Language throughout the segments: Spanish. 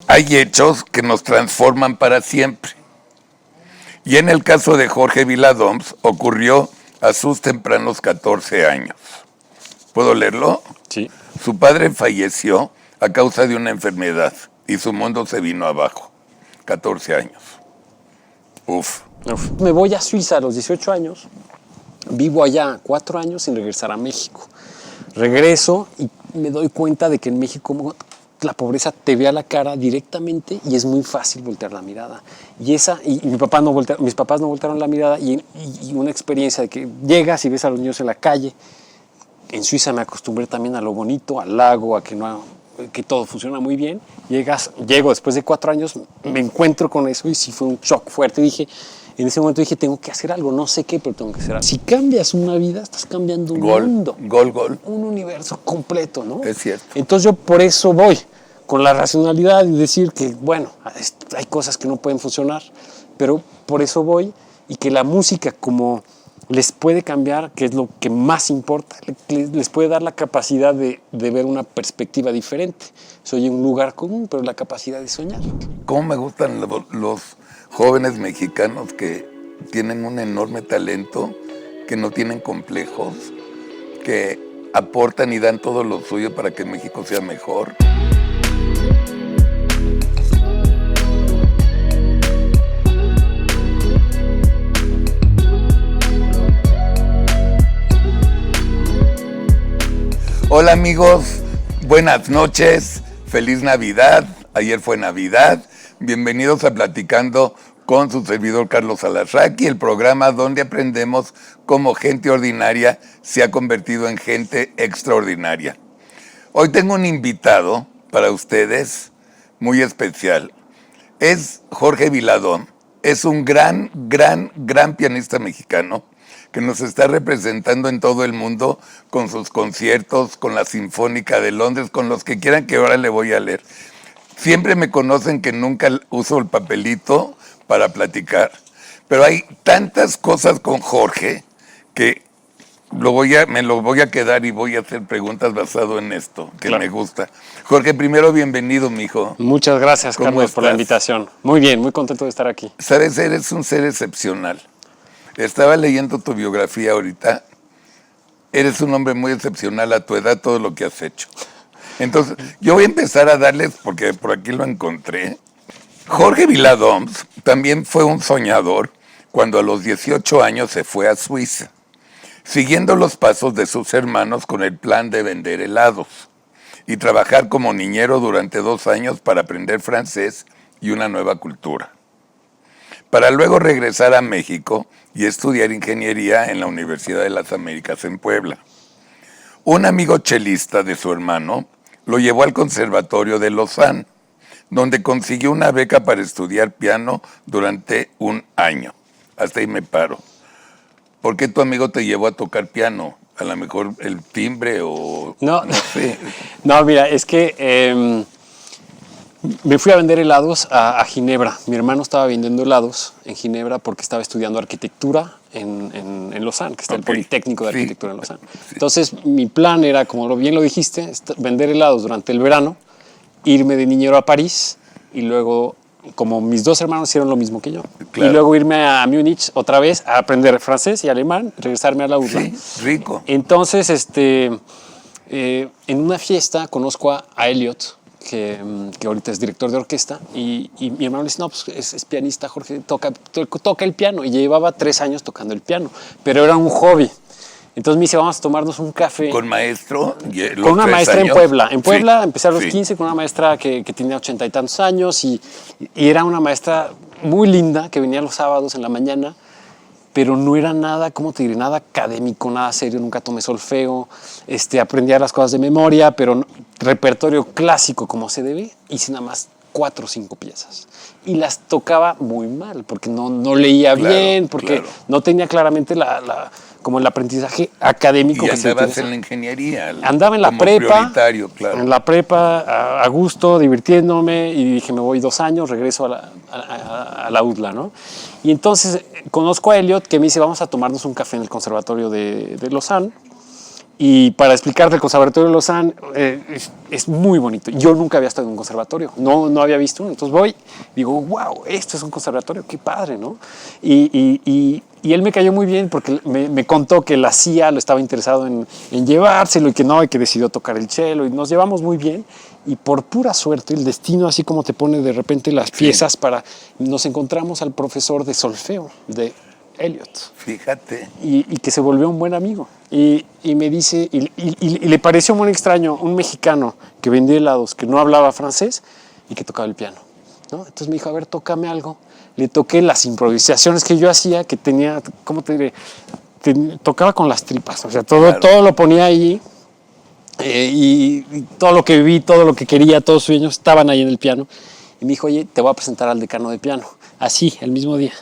Hay hechos que nos transforman para siempre. Y en el caso de Jorge Viladoms ocurrió a sus tempranos 14 años. ¿Puedo leerlo? Sí. Su padre falleció a causa de una enfermedad y su mundo se vino abajo. 14 años. Uf. Me voy a Suiza a los 18 años. Vivo allá 4 años sin regresar a México. Regreso y me doy cuenta de que en México la pobreza te ve a la cara directamente y es muy fácil voltear la mirada. Y mis papás no voltearon la mirada y una experiencia de que llegas y ves a los niños en la calle. En Suiza me acostumbré también a lo bonito, al lago, a que todo funciona muy bien. Llego después de 4 años, me encuentro con eso y sí fue un shock fuerte. En ese momento dije, tengo que hacer algo, no sé qué, pero tengo que hacer algo. Si cambias una vida, estás cambiando un mundo. Gol. Un universo completo, ¿no? Es cierto. Entonces yo por eso voy, con la racionalidad y decir que, bueno, hay cosas que no pueden funcionar, pero por eso voy y que la música como les puede cambiar, que es lo que más importa, les puede dar la capacidad de ver una perspectiva diferente. Soy un lugar común, pero la capacidad de soñar. ¿Cómo me gustan los jóvenes mexicanos que tienen un enorme talento, que no tienen complejos, que aportan y dan todo lo suyo para que México sea mejor? Hola amigos, buenas noches, feliz Navidad, ayer fue Navidad, bienvenidos a Platicando con su servidor Carlos Alarraqui, el programa donde aprendemos cómo gente ordinaria se ha convertido en gente extraordinaria. Hoy tengo un invitado para ustedes muy especial, es Jorge Viladoms, es un gran pianista mexicano que nos está representando en todo el mundo con sus conciertos, con la Sinfónica de Londres, con los que quieran que ahora le voy a leer. Siempre me conocen que nunca uso el papelito para platicar, pero hay tantas cosas con Jorge que me lo voy a quedar y voy a hacer preguntas basado en esto, que claro. Me gusta. Jorge, primero bienvenido, mijo. Muchas gracias, Carlos, por la invitación. Muy bien, muy contento de estar aquí. Sabes, eres un ser excepcional. Estaba leyendo tu biografía ahorita. Eres un hombre muy excepcional a tu edad, todo lo que has hecho. Entonces, yo voy a empezar a darles, porque por aquí lo encontré. Jorge Viladoms también fue un soñador cuando a los 18 años se fue a Suiza, siguiendo los pasos de sus hermanos con el plan de vender helados y trabajar como niñero durante 2 años para aprender francés y una nueva cultura, para luego regresar a México y estudiar ingeniería en la Universidad de las Américas en Puebla. Un amigo chelista de su hermano lo llevó al Conservatorio de Lausanne, donde consiguió una beca para estudiar piano durante 1 año. Hasta ahí me paro. ¿Por qué tu amigo te llevó a tocar piano? A lo mejor el timbre o... No sé. No, mira, es que me fui a vender helados a Ginebra. Mi hermano estaba vendiendo helados en Ginebra porque estaba estudiando arquitectura en Lausanne, que está el Politécnico de Arquitectura en Lausanne. Sí. Entonces, mi plan era, como bien lo dijiste, vender helados durante el verano, irme de niñero a París y luego, como mis 2 hermanos hicieron lo mismo que yo, claro. Y luego irme a Múnich otra vez a aprender francés y alemán, regresarme a la UDLA. Sí, rico. Entonces, en una fiesta conozco a Elliot, que ahorita es director de orquesta, y mi hermano le dice, no, pues es pianista, Jorge, toca el piano, y llevaba 3 años tocando el piano, pero era un hobby. Entonces me dice, vamos a tomarnos un café. ¿Con maestro? Con una maestra años. En Puebla. En Puebla sí, empecé a los 15 sí. Con una maestra que tenía 80 y tantos años y era una maestra muy linda que venía los sábados en la mañana, pero no era nada, ¿cómo te diré? Nada académico, nada serio, nunca tomé solfeo, aprendía las cosas de memoria, pero no, repertorio clásico como se debe, hice nada más 4 o 5 piezas. Y las tocaba muy mal, porque no leía bien, porque no tenía claramente como el aprendizaje académico. Y que se andabas en la ingeniería. Andaba en la prepa, claro. En la prepa, a gusto, divirtiéndome, y dije, me voy 2 años, regreso a la UDLA, ¿no? Y entonces conozco a Elliot, que me dice, vamos a tomarnos un café en el Conservatorio de Lausanne, Y para explicarte, el Conservatorio de Lausanne es muy bonito. Yo nunca había estado en un conservatorio, no había visto uno. Entonces voy, digo, wow, esto es un conservatorio, qué padre, ¿no? Y él me cayó muy bien porque me contó que la CIA lo estaba interesado en llevárselo y que no, y que decidió tocar el cello. Y nos llevamos muy bien. Y por pura suerte, el destino, así como te pone de repente las piezas para... Nos encontramos al profesor de solfeo de Elliot. Fíjate. Y que se volvió un buen amigo. Y me dice, y le pareció muy extraño un mexicano que vendía helados, que no hablaba francés y que tocaba el piano, ¿no? Entonces me dijo, a ver, tócame algo. Le toqué las improvisaciones que yo hacía, que tenía, ¿cómo te diré? Tocaba con las tripas, o sea, todo lo ponía ahí. Y todo lo que viví, todo lo que quería, todos los sueños estaban ahí en el piano. Y me dijo, oye, te voy a presentar al decano de piano, así, el mismo día.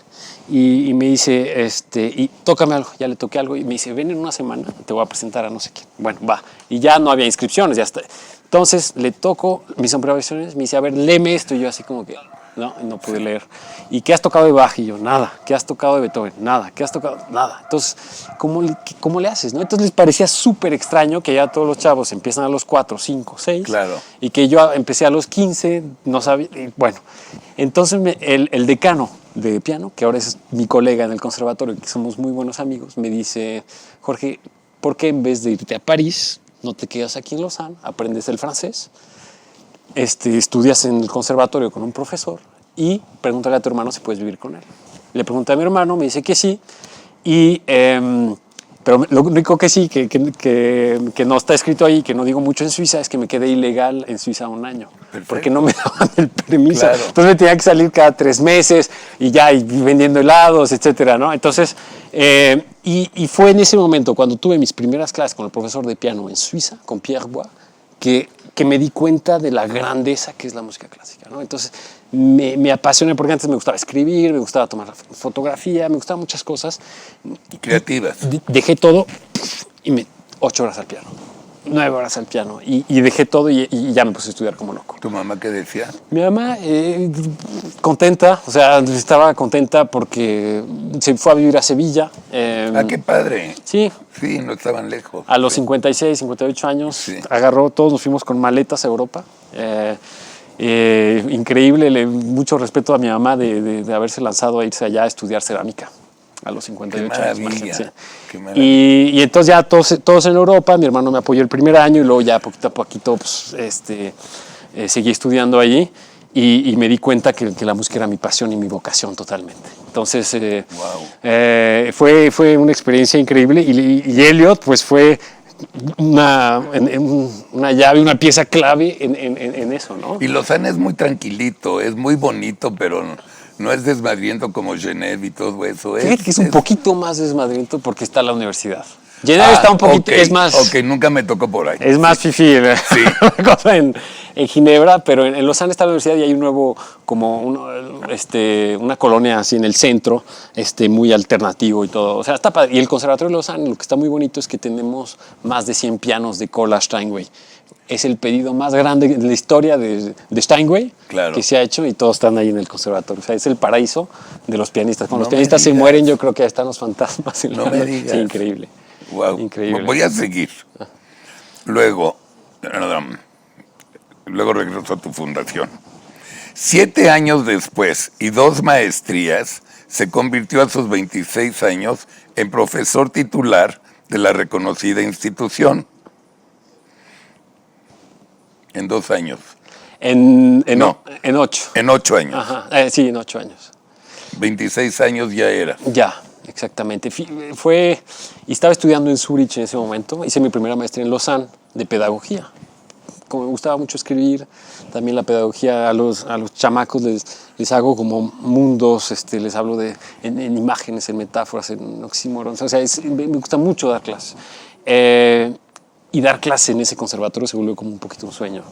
Y me dice, y tócame algo. Ya le toqué algo y me dice, ven en una semana, te voy a presentar a no sé quién. Bueno, va. Y ya no había inscripciones, ya está. Entonces le toco mis improvisaciones, me dice, a ver, léeme esto. Y yo así como que, no pude leer. ¿Y qué has tocado de Bach? Y yo, nada. ¿Qué has tocado de Beethoven? Nada. ¿Qué has tocado? Nada. Entonces, ¿cómo le haces? ¿No? Entonces les parecía súper extraño que ya todos los chavos empiezan a los 4, 5, 6. Claro. Y que yo empecé a los 15, no sabía. Bueno, entonces el decano de piano, que ahora es mi colega en el conservatorio, que somos muy buenos amigos, me dice, Jorge, ¿por qué en vez de irte a París, no te quedas aquí en Lausanne, aprendes el francés, estudias en el conservatorio con un profesor y pregúntale a tu hermano si puedes vivir con él? Le pregunté a mi hermano, me dice que sí, pero lo único que sí, que no está escrito ahí, que no digo mucho en Suiza, es que me quedé ilegal en Suiza un año. Perfecto. Porque no me daban el permiso. Claro. Entonces me tenía que salir cada 3 meses y ya, y vendiendo helados, etcétera, ¿no? Entonces, y fue en ese momento, cuando tuve mis primeras clases con el profesor de piano en Suiza, con Pierre Bois, que me di cuenta de la grandeza que es la música clásica, ¿no? Entonces me apasioné porque antes me gustaba escribir, me gustaba tomar fotografía, me gustaban muchas cosas. Creativas. Dejé todo y 8 horas al piano, 9 horas al piano y dejé todo y ya me puse a estudiar como loco. ¿Tu mamá qué decía? Mi mamá, contenta, o sea, estaba contenta porque se fue a vivir a Sevilla. Qué padre. Sí. Sí, no estaban lejos. A los 56, 58 años, sí. Todos nos fuimos con maletas a Europa. Increíble, mucho respeto a mi mamá de haberse lanzado a irse allá a estudiar cerámica a los 58 años. Qué maravilla. Y entonces ya todos en Europa, mi hermano me apoyó el primer año y luego ya poquito a poquito pues, seguí estudiando allí y me di cuenta que la música era mi pasión y mi vocación totalmente. Entonces fue una experiencia increíble y Elliot pues fue una llave, una pieza clave en eso, ¿no? Y Lausanne es muy tranquilito, es muy bonito, pero no es desmadriento como Genève y todo eso. Fíjate que es un poquito más desmadriento porque está la universidad. Genève está un poquito, es más... Ok, nunca me tocó por ahí. Es más fifí, sí. Cosa en Ginebra, pero en Lausanne está la universidad y hay un nuevo, como una colonia así en el centro, muy alternativo y todo. O sea, está padre. Y el Conservatorio de Lausanne, lo que está muy bonito es que tenemos más de 100 pianos de Kola Steinway. Es el pedido más grande de la historia de Steinway que se ha hecho y todos están ahí en el conservatorio. O sea, es el paraíso de los pianistas. Cuando los pianistas se mueren, yo creo que ahí están los fantasmas. No me digas. Sí, increíble. Wow. Increíble. Voy a seguir. Luego regreso a tu fundación. 7 años después y 2 maestrías, se convirtió a sus 26 años en profesor titular de la reconocida institución. En 2 años. En 8. En 8 años. Ajá. Sí, en 8 años. 26 años ya era. Ya, exactamente. Y estaba estudiando en Zurich en ese momento. Hice mi primera maestría en Lausanne de pedagogía. Como me gustaba mucho escribir, también la pedagogía a los chamacos les hago como mundos, les hablo en imágenes, en metáforas, en oxímoros. O sea, me gusta mucho dar clases. Y dar clase en ese conservatorio se volvió como un poquito un sueño.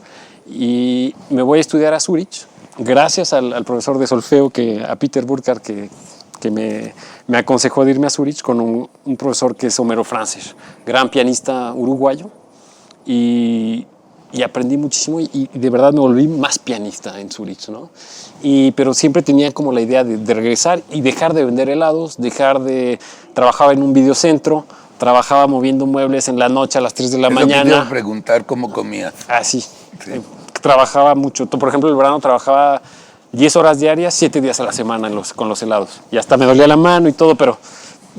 Y me voy a estudiar a Zurich, gracias al profesor de solfeo, a Peter Burkhardt, que me aconsejó de irme a Zurich con un profesor que es Homero Francis, gran pianista uruguayo. Y aprendí muchísimo y de verdad me volví más pianista en Zurich, ¿no? Pero siempre tenía como la idea de regresar y dejar de vender helados, trabajaba en un videocentro, trabajaba moviendo muebles en la noche a las 3 de la Eso te iba mañana. a preguntar cómo comías. Así. Sí. Trabajaba mucho. Por ejemplo, el verano trabajaba 10 horas diarias, 7 días a la semana con los helados. Y hasta me dolía la mano y todo, pero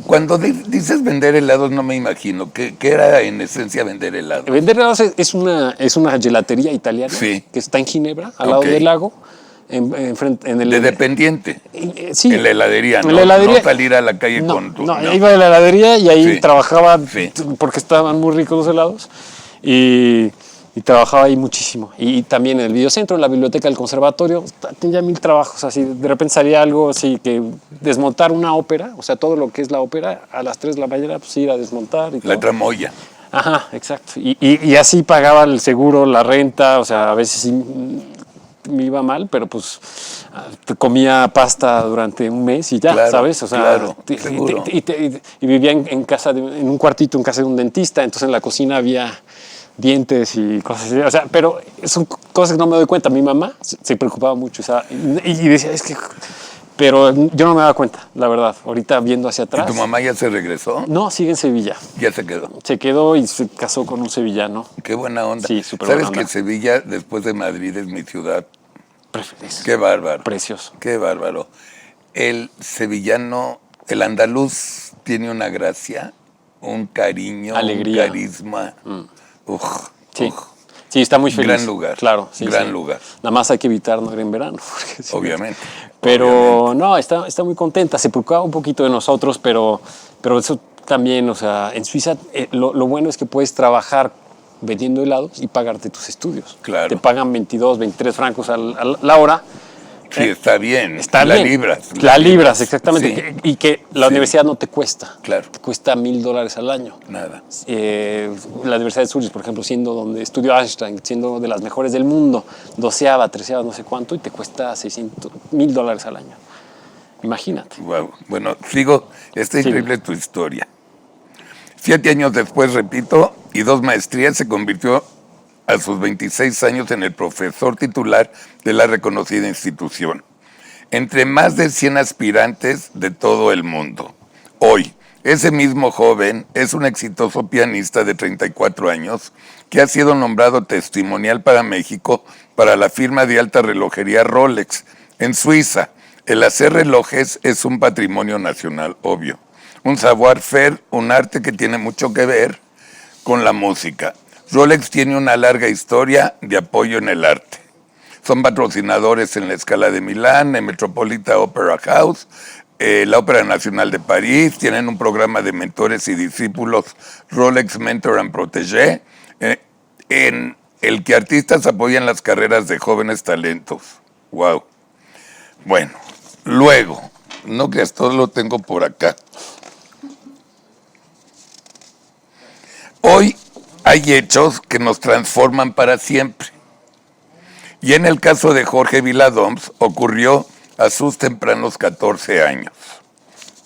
Cuando dices vender helados, no me imagino. ¿Qué era en esencia vender helados? vender helados es una gelatería italiana Sí. que está en Ginebra, al lado Ok. del lago. En el, De dependiente. sí, En la heladería, ¿no? en la heladería. No salir a la calle No, con tu... no, iba a la heladería y ahí Sí. trabajaba Sí. porque estaban muy ricos los helados y trabajaba ahí muchísimo. Y también en el videocentro, en la biblioteca del conservatorio, tenía 1000 trabajos así. De repente salía algo así que desmontar una ópera, o sea, todo lo que es la ópera, a las 3 de la mañana pues ir a desmontar y La todo. tramoya. Ajá, exacto. Y así pagaba el seguro, la renta, o sea, a veces sí me iba mal, pero pues comía pasta durante un mes y ya, Claro, ¿sabes? O sea, claro, seguro. y vivía en casa, en un cuartito en casa de un dentista, entonces en la cocina había dientes y cosas así. O sea, pero son cosas que no me doy cuenta. Mi mamá se preocupaba mucho, o sea, y decía, es que... Pero yo no me daba cuenta, la verdad. Ahorita viendo hacia ¿Y atrás... tu mamá ya se regresó? No, sigue en Sevilla. Ya se quedó. Se quedó y se casó con un sevillano. Qué buena onda. Sí, súper ¿Sabes buena onda. que Sevilla, después de Madrid, es mi ciudad? Es Qué bárbaro. precioso. Qué bárbaro. El sevillano, el andaluz, tiene una gracia, un cariño, Alegría. un carisma. Uf, Sí. uf. Sí, está muy feliz. Gran lugar. Claro, sí. Gran sí. lugar. Nada más hay que evitar no ir en verano. Porque sí. Obviamente. Pero no, está muy contenta. Se preocupaba un poquito de nosotros, pero eso también, o sea, en Suiza lo bueno es que puedes trabajar vendiendo helados y pagarte tus estudios. Claro. Te pagan 22, 23 francos a la hora. Sí, está bien. Está la bien. libras. La libras, exactamente. Sí. Y que la Sí. universidad no te cuesta. Claro. Te cuesta $1000 al año. Nada. La Universidad de Zurich, por ejemplo, siendo donde estudió Einstein, siendo de las mejores del mundo, 12ª, 13ª, no sé cuánto, y te cuesta $1000 al año. Imagínate. Wow. Bueno, sigo. Está Sí. increíble tu historia. 7 años después, repito, y 2 maestrías, se convirtió a sus 26 años en el profesor titular de la reconocida institución. Entre más de 100 aspirantes de todo el mundo. Hoy, ese mismo joven es un exitoso pianista de 34 años que ha sido nombrado testimonial para México para la firma de alta relojería Rolex. En Suiza, el hacer relojes es un patrimonio nacional, obvio. Un savoir-faire, un arte que tiene mucho que ver con la música. Rolex tiene una larga historia de apoyo en el arte. Son patrocinadores en la Scala de Milán, en Metropolitan Opera House, la Ópera Nacional de París, tienen un programa de mentores y discípulos, Rolex Mentor and Protégé, en el que artistas apoyan las carreras de jóvenes talentos. Wow. Bueno, luego, no creas, todo lo tengo por acá. Hoy hay hechos que nos transforman para siempre. Y en el caso de Jorge Viladoms ocurrió a sus tempranos 14 años.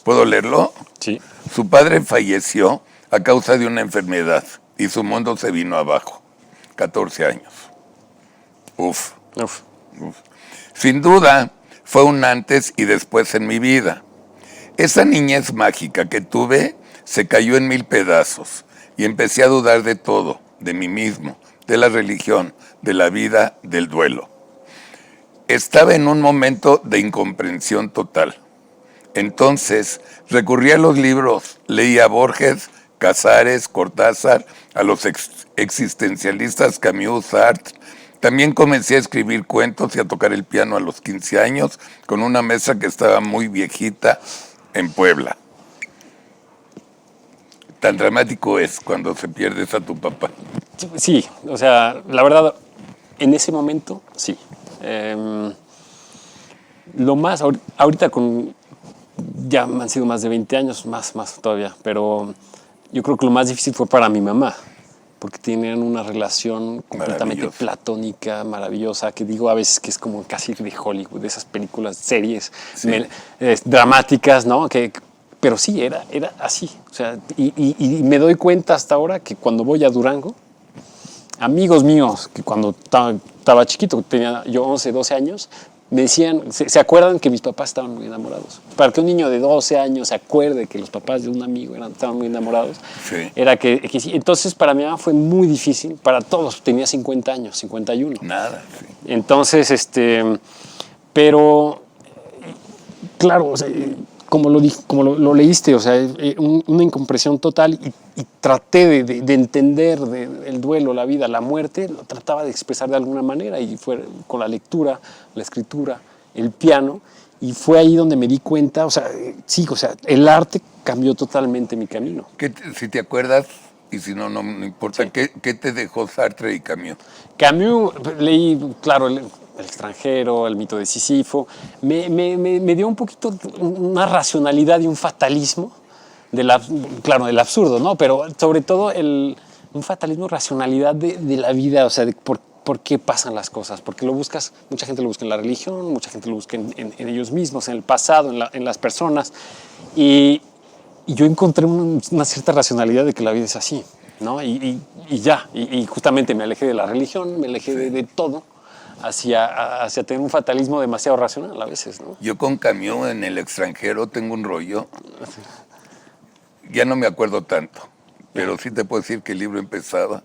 ¿Puedo leerlo? Sí. Su padre falleció a causa de una enfermedad y su mundo se vino abajo. 14 años. Uf. Uf. Sin duda, fue un antes y después en mi vida. Esa niñez mágica que tuve se cayó en 1000 pedazos y empecé a dudar de todo, de mí mismo, de la religión, de la vida, del duelo. Estaba en un momento de incomprensión total. Entonces recurrí a los libros, leí a Borges, Casares, Cortázar, a los existencialistas Camus, Sartre. También comencé a escribir cuentos y a tocar el piano a los 15 años con una mesa que estaba muy viejita en Puebla. Tan dramático es cuando se pierdes a tu papá. Sí, o sea, la verdad, en ese momento, sí. Lo más, ahorita ya han sido más de 20 años, más todavía, pero yo creo que lo más difícil fue para mi mamá, porque tenían una relación completamente platónica, maravillosa, que digo a veces que es como casi de Hollywood, de esas películas, series dramáticas, ¿no? Pero sí, era así. O sea, y me doy cuenta hasta ahora que cuando voy a Durango, amigos míos, que cuando estaba chiquito, tenía yo 11, 12 años, me decían, se acuerdan que mis papás estaban muy enamorados. Para que un niño de 12 años se acuerde que los papás de un amigo estaban muy enamorados, Sí. era que sí. Entonces, para mi mamá fue muy difícil, para todos, tenía 50 años, 51. Nada, sí. Entonces, pero, claro, o sea, como lo leíste, o sea, una incompresión total y traté de entender el duelo, la vida, la muerte, lo trataba de expresar de alguna manera y fue con la lectura, la escritura, el piano, y fue ahí donde me di cuenta, o sea, sí, o sea, el arte cambió totalmente mi camino. Si te acuerdas, y si no, no importa, Sí. ¿qué te dejó Sartre y Camus? Camus, leí, claro, el extranjero, el mito de Sísifo, me dio un poquito una racionalidad y un fatalismo, claro, del absurdo, ¿no? Pero sobre todo un fatalismo, racionalidad de la vida, o sea, de por qué pasan las cosas, porque lo buscas, mucha gente lo busca en la religión, mucha gente lo busca en ellos mismos, en el pasado, en las personas, y yo encontré una cierta racionalidad de que la vida es así, ¿no? Y justamente me alejé de la religión, me alejé de todo, hacia tener un fatalismo demasiado racional a veces, ¿no? Yo con Camus en el extranjero tengo un rollo, ya no me acuerdo tanto, pero sí te puedo decir que el libro empezaba,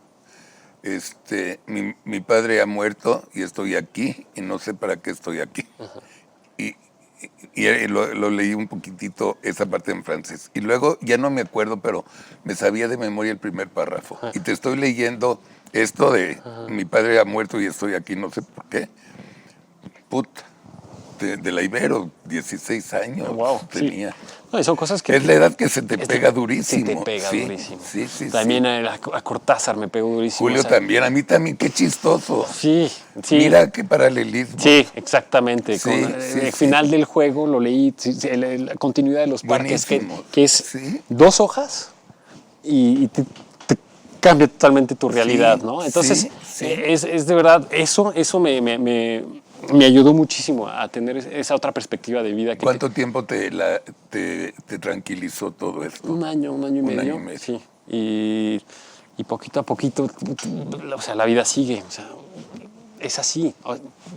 mi padre ha muerto y estoy aquí y no sé para qué estoy aquí. Y lo leí un poquitito, esa parte en francés. Y luego, ya no me acuerdo, pero me sabía de memoria el primer párrafo. Y te estoy leyendo esto de mi padre ha muerto y estoy aquí, no sé por qué. Puta, de la Ibero, 16 años Wow, tenía. sí. No, y son cosas que... Es la edad que se te pega durísimo. Se te pega Sí, durísimo. Sí, sí, También sí. a Cortázar me pegó durísimo. Julio o sea, también, a mí también, qué chistoso. Sí, sí. Mira qué paralelismo. Sí, exactamente. Sí, Con sí, el sí. final del juego lo leí, la continuidad de los parques, Buenísimo. que es Sí. 2 hojas y te cambia totalmente tu realidad, Sí, ¿no? Entonces, sí, sí. es de verdad, eso me ayudó muchísimo a tener esa otra perspectiva de vida. ¿Cuánto tiempo te tranquilizó todo esto? Un año y Un medio. año y medio. Sí. Y poquito a poquito, o sea, la vida sigue. O sea, es así.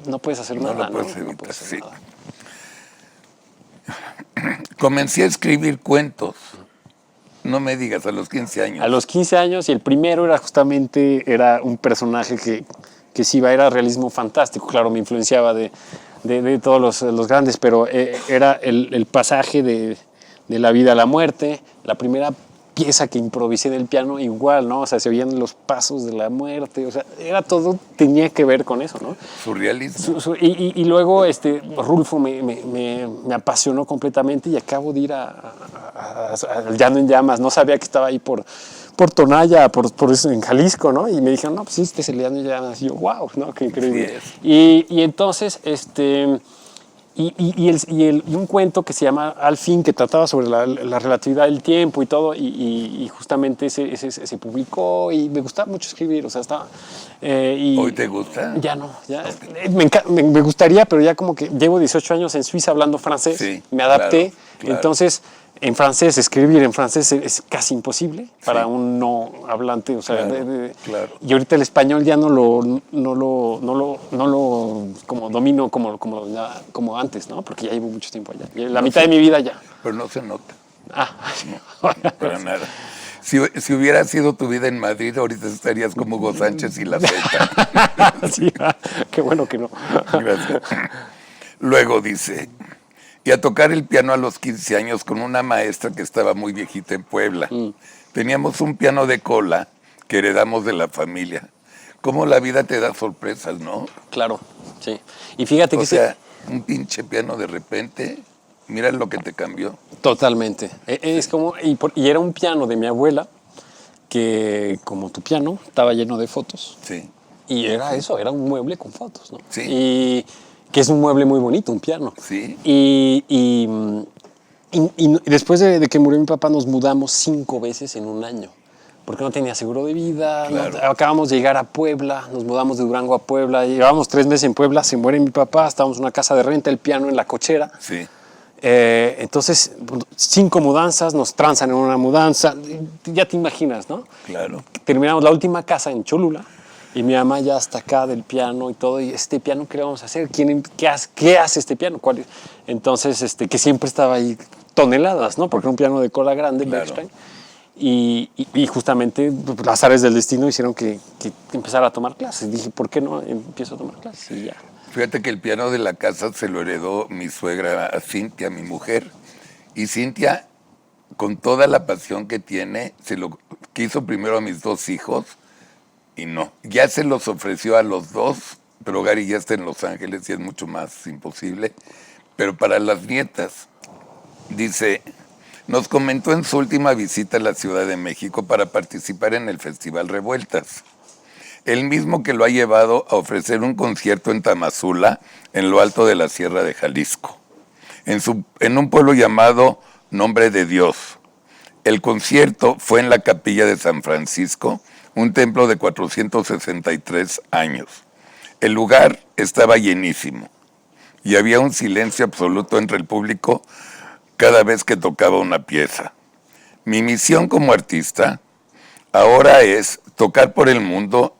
No puedes hacer No nada, lo puedes ¿no? No evitar, puedes hacer sí. nada. Comencé a escribir cuentos. No me digas, a los 15 años. A los 15 años, y el primero era un personaje que sí era realismo fantástico. Claro, me influenciaba de todos los grandes, pero era el pasaje de la vida a la muerte. La primera pieza que improvisé en el piano, igual, ¿no? O sea, se oían los pasos de la muerte. O sea, tenía que ver con eso, ¿no? Surrealismo. Y luego Rulfo me apasionó completamente y acabo de ir al Llano en Llamas. No sabía que estaba ahí por Tonaya, por eso, en Jalisco, ¿no? Y me dijeron, no, pues sí, este es el Llano en Llamas. Y yo, wow, ¿no? Qué increíble. Sí Y entonces, y un cuento que se llama Al fin, que trataba sobre la relatividad del tiempo y todo, y justamente ese se publicó y me gustaba mucho escribir, o sea, estaba... ¿Hoy te gusta? Ya no, ya. Me gustaría, pero ya como que llevo 18 años en Suiza hablando francés, Sí, me adapté, claro. entonces en francés, escribir en francés es casi imposible para Sí. un no hablante, o sea, Claro. y ahorita el español ya no lo como domino como antes, ¿no? Porque ya llevo mucho tiempo allá. La mitad de mi vida ya. Pero no se nota, Ah, para nada. Si hubiera sido tu vida en Madrid, ahorita estarías como Hugo Sánchez y la Zeta. sí, qué bueno que no. Gracias. Luego dice, y a tocar el piano a los 15 años con una maestra que estaba muy viejita en Puebla. Teníamos un piano de cola que heredamos de la familia. Cómo la vida te da sorpresas, ¿no? Claro, sí. Y fíjate O que sea, un pinche piano de repente, mira lo que te cambió. totalmente. Es como, y era un piano de mi abuela que, como tu piano, estaba lleno de fotos. Sí, Y era eso, era un mueble con fotos, ¿no? Sí. Y que es un mueble muy bonito, un piano. sí. Y después de que murió mi papá, nos mudamos 5 veces en un año. Porque no tenía seguro de vida. Claro. Acabamos de llegar a Puebla, nos mudamos de Durango a Puebla. Llevábamos 3 meses en Puebla, se muere mi papá, estábamos en una casa de renta, el piano en la cochera. Sí. Entonces, 5 mudanzas, nos transan en una mudanza. Ya te imaginas, ¿no? Claro. Terminamos la última casa en Cholula. Y mi mamá ya hasta acá del piano y todo, y este piano, ¿qué le vamos a hacer? ¿Qué hace este piano? Entonces, que siempre estaba ahí toneladas, ¿no? Porque era un piano de cola grande, Claro. Bechstein. Y justamente las áreas del destino hicieron que empezara a tomar clases. Dije, ¿por qué no empiezo a tomar clases? Y ya. Fíjate que el piano de la casa se lo heredó mi suegra a Cintia, mi mujer. Y Cintia, con toda la pasión que tiene, se lo quiso primero a mis 2 hijos y no. Ya se los ofreció a los 2, pero Gary ya está en Los Ángeles y es mucho más imposible. Pero para las nietas, dice, nos comentó en su última visita a la Ciudad de México para participar en el Festival Revueltas. El mismo que lo ha llevado a ofrecer un concierto en Tamazula, en lo alto de la Sierra de Jalisco, en un pueblo llamado Nombre de Dios. El concierto fue en la capilla de San Francisco, un templo de 463 años. El lugar estaba llenísimo y había un silencio absoluto entre el público cada vez que tocaba una pieza. Mi misión como artista ahora es tocar por el mundo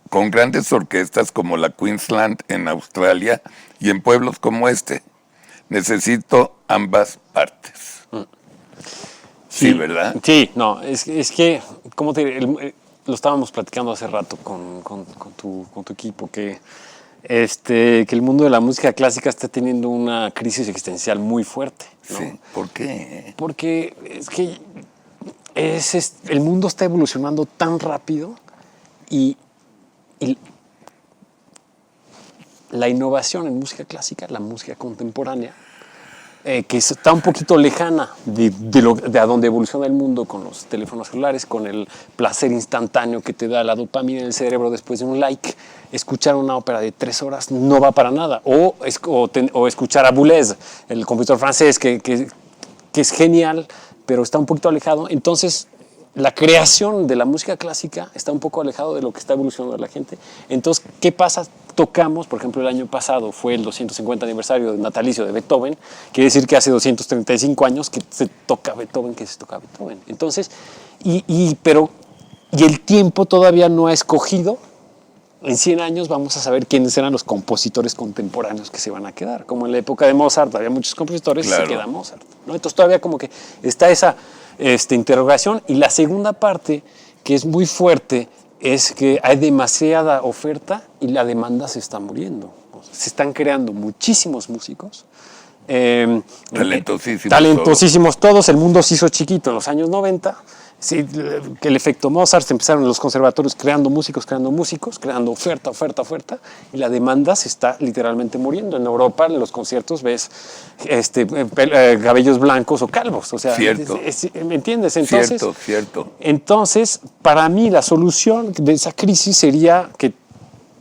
con grandes orquestas como la Queensland en Australia y en pueblos como este. Necesito ambas partes. Sí, ¿verdad? Sí, no, es que ¿cómo te diré? Lo estábamos platicando hace rato con tu equipo, que el mundo de la música clásica está teniendo una crisis existencial muy fuerte, ¿no? Sí. ¿Por qué? Porque es que el mundo está evolucionando tan rápido y la innovación en música clásica, la música contemporánea, que está un poquito lejana de a donde evoluciona el mundo con los teléfonos celulares, con el placer instantáneo que te da la dopamina en el cerebro después de un like. Escuchar una ópera de 3 horas no va para nada. O escuchar a Boulez, el compositor francés, que es genial, pero está un poquito alejado. Entonces, la creación de la música clásica está un poco alejado de lo que está evolucionando la gente. Entonces, ¿qué pasa? Tocamos, por ejemplo, el año pasado fue el 250 aniversario del natalicio de Beethoven. Quiere decir que hace 235 años que se toca Beethoven. Entonces, y el tiempo todavía no ha escogido. En 100 años vamos a saber quiénes eran los compositores contemporáneos que se van a quedar. Como en la época de Mozart había muchos compositores, Claro. se queda Mozart, ¿no? Entonces todavía como que está esa interrogación. Y la segunda parte, que es muy fuerte, es que hay demasiada oferta y la demanda se está muriendo. Se están creando muchísimos músicos. Talentosísimos todos. El mundo se hizo chiquito en los años 90. Sí, que el efecto Mozart, se empezaron los conservatorios creando músicos, creando oferta, y la demanda se está literalmente muriendo. En Europa, en los conciertos, ves cabellos blancos o calvos. O sea, Cierto. ¿me entiendes? Entonces, Cierto. Entonces, para mí, la solución de esa crisis sería que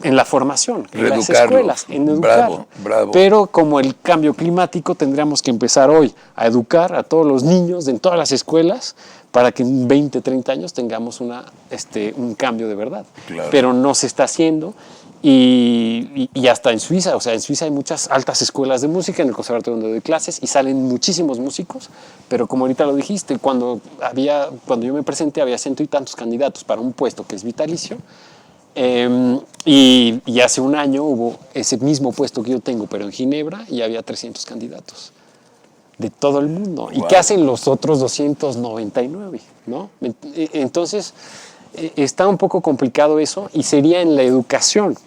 en la formación, en las escuelas, en educar. Bravo. Pero como el cambio climático, tendríamos que empezar hoy a educar a todos los niños en todas las escuelas para que en 20, 30 años tengamos un cambio de verdad. Claro. Pero no se está haciendo y hasta en Suiza, o sea, en Suiza hay muchas altas escuelas de música, en el conservatorio donde doy clases, y salen muchísimos músicos, pero como ahorita lo dijiste, cuando yo me presenté había 100 y tantos candidatos para un puesto que es vitalicio. Y hace un año hubo ese mismo puesto que yo tengo, pero en Ginebra, y había 300 candidatos de todo el mundo. Wow. ¿Y qué hacen los otros 299? ¿No? Entonces, está un poco complicado eso, y sería en la educación.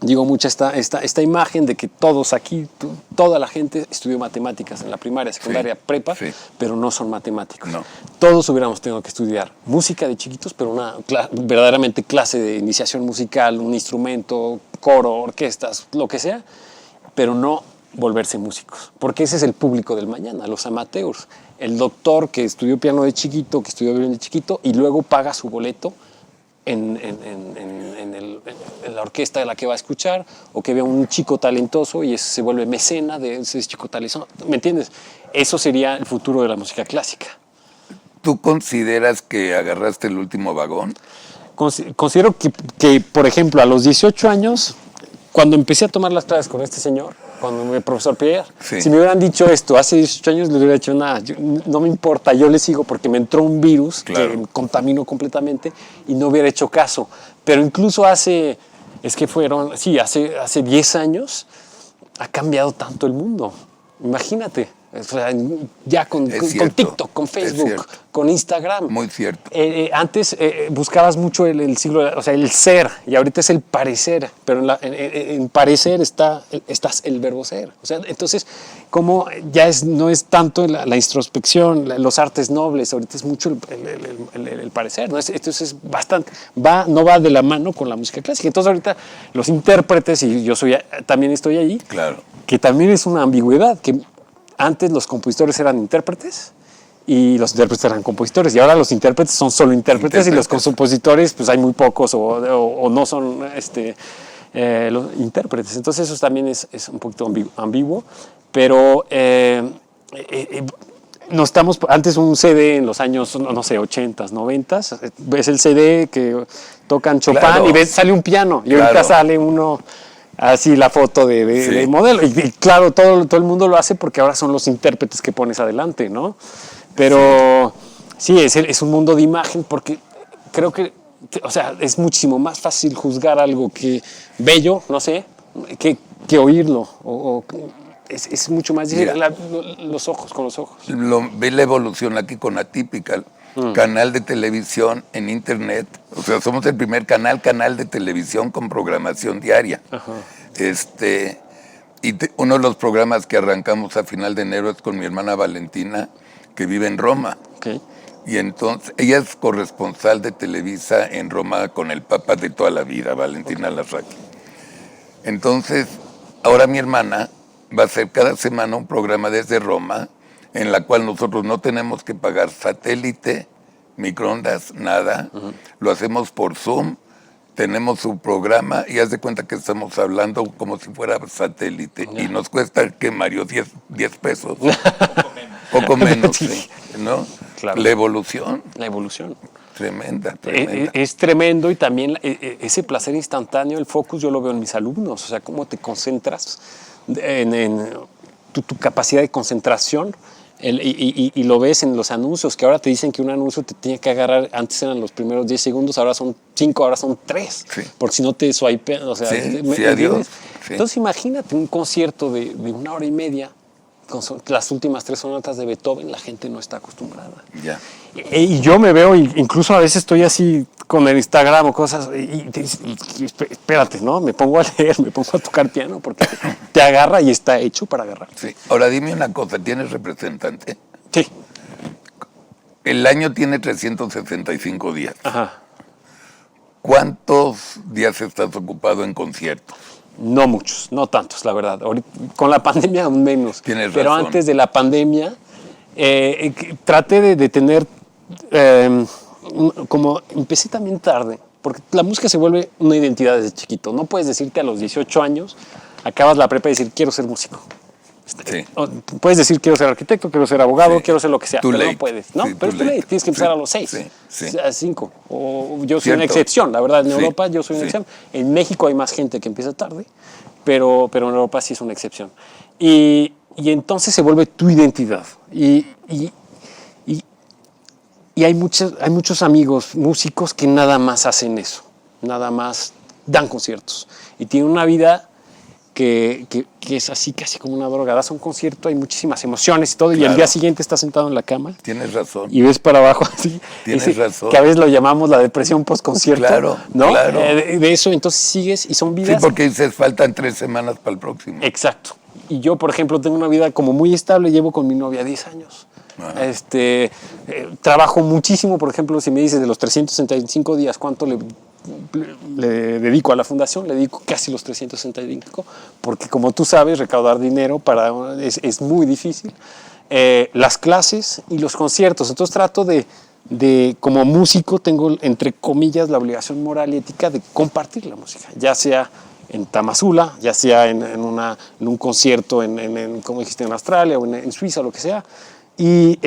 Digo mucho esta imagen de que todos aquí, toda la gente estudió matemáticas en la primaria, secundaria, prepa, sí. pero no son matemáticos. No. Todos hubiéramos tenido que estudiar música de chiquitos, pero una verdaderamente clase de iniciación musical, un instrumento, coro, orquestas, lo que sea, pero no volverse músicos, porque ese es el público del mañana, los amateurs. El doctor que estudió piano de chiquito, que estudió violín de chiquito, y luego paga su boleto en la orquesta de la que va a escuchar, o que vea un chico talentoso y se vuelve mecena de ese chico talentoso. ¿Me entiendes? Eso sería el futuro de la música clásica. ¿Tú consideras que agarraste el último vagón? Considero que, por ejemplo, a los 18 años, cuando empecé a tomar las clases con este señor, el profesor Pierre. Sí. Si me hubieran dicho esto hace 18 años, le hubiera dicho nada. No me importa, yo le sigo porque me entró un virus Claro. que me contaminó completamente y no hubiera hecho caso. Pero incluso hace 10 años ha cambiado tanto el mundo. Imagínate. O sea, ya con TikTok, con Facebook, con Instagram. Muy cierto. Antes buscabas mucho el siglo, o sea, el ser, y ahorita es el parecer, pero en parecer está el verbo ser. O sea, entonces, como ya no es tanto la introspección, los artes nobles, ahorita es mucho el parecer, ¿no? Entonces es bastante, no va de la mano con la música clásica. Entonces ahorita los intérpretes, y yo también estoy allí, Claro. que también es una ambigüedad, que antes los compositores eran intérpretes y los intérpretes eran compositores, y ahora los intérpretes son solo intérpretes y los compositores pues hay muy pocos o no son los intérpretes. Entonces eso también es un poquito ambiguo, pero no estamos, antes un CD en los años, no sé, 80s, 90s, ves el CD que tocan Chopin, claro, y sale un piano, y ahorita claro, sale uno... Así la foto de modelo. Y claro, todo el mundo lo hace porque ahora son los intérpretes que pones adelante, ¿no? Pero sí, es un mundo de imagen porque creo que, o sea, es muchísimo más fácil juzgar algo que bello, no sé, que oírlo. Es mucho más difícil. Los ojos con los ojos. Ve la evolución aquí con Atypical. Canal de televisión en internet, o sea, somos el primer canal de televisión con programación diaria. Ajá. Uno de los programas que arrancamos a final de enero es con mi hermana Valentina, que vive en Roma. Okay. Y entonces, ella es corresponsal de Televisa en Roma con el Papa de toda la vida, Valentina Larraqui. Entonces, ahora mi hermana va a hacer cada semana un programa desde Roma, en la cual nosotros no tenemos que pagar satélite, microondas, nada. Lo hacemos por Zoom, tenemos su programa y haz de cuenta que estamos hablando como si fuera satélite. Y nos cuesta, ¿qué, Mario? 10 pesos. Poco menos, sí, ¿no? Claro. La evolución. Tremenda. Es tremendo, y también ese placer instantáneo, el focus, yo lo veo en mis alumnos. O sea, cómo te concentras en tu capacidad de concentración. Y lo ves en los anuncios, que ahora te dicen que un anuncio te tiene que agarrar, antes eran los primeros 10 segundos, ahora son 5, ahora son 3, sí, porque si no te swipean, o sea, adiós. Sí. Entonces imagínate un concierto de 1 hora y media, con las últimas 3 sonatas de Beethoven, la gente no está acostumbrada. Ya. Y yo me veo, incluso a veces estoy así con el Instagram o cosas, y espérate, ¿no? Me pongo a leer, me pongo a tocar piano, porque te agarra y está hecho para agarrar. Sí. Ahora dime una cosa, ¿tienes representante? Sí. El año tiene 365 días. Ajá. ¿Cuántos días estás ocupado en conciertos? No muchos, no tantos, la verdad. Ahorita, con la pandemia aún menos. Tienes Pero razón. Antes de la pandemia, traté de tener... como empecé también tarde, porque la música se vuelve una identidad desde chiquito. No puedes decirte a los 18 años, acabas la prepa y decir, quiero ser músico. Sí. Puedes decir, quiero ser arquitecto, quiero ser abogado, sí, quiero ser lo que sea, pero no puedes. ¿no? Sí, pero es too late, tienes que empezar a los 6, a 5. O yo soy una excepción, la verdad, en Europa yo soy una excepción. En México hay más gente que empieza tarde, pero en Europa sí es una excepción. Y entonces se vuelve tu identidad. Y hay muchos amigos músicos que nada más hacen eso, nada más dan conciertos. Y tienen una vida que es así casi como una droga. Das un concierto, hay muchísimas emociones y todo, claro, y al día siguiente estás sentado en la cama. Tienes razón. Y ves para abajo así. Tienes razón. Que a veces lo llamamos la depresión postconcierto. Claro, ¿no? Claro. De eso, entonces sigues y son vidas... Sí, porque dices, faltan 3 semanas para el próximo. Exacto. Y yo, por ejemplo, tengo una vida como muy estable, llevo con mi novia 10 años. Trabajo muchísimo, por ejemplo, si me dices de los 365 días, ¿cuánto le dedico a la fundación? Le dedico casi los 365, porque como tú sabes, recaudar dinero es muy difícil. Las clases y los conciertos, entonces trato de como músico, tengo entre comillas la obligación moral y ética de compartir la música, ya sea en Tamazula, ya sea en un concierto como dijiste, en Australia o en Suiza, o lo que sea, y